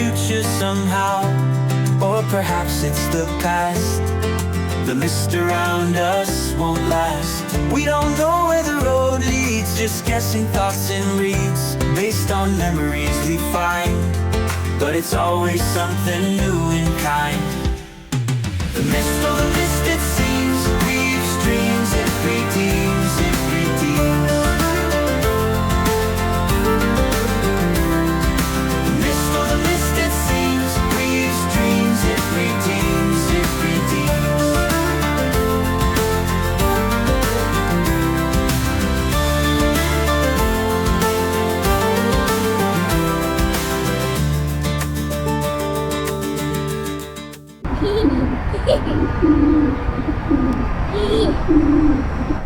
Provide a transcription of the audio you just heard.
future somehow. Or perhaps it's the past. The mist around us won't last. We don't know where the road leads, just guessing thoughts and reads based on memories we find. But it's always something new in kind. The mist, oh the mist, it seems, weaves dreams, it redeems, it redeems. The mist, oh the mist, it seems, weaves dreams, it redeems, it redeems. Hehehe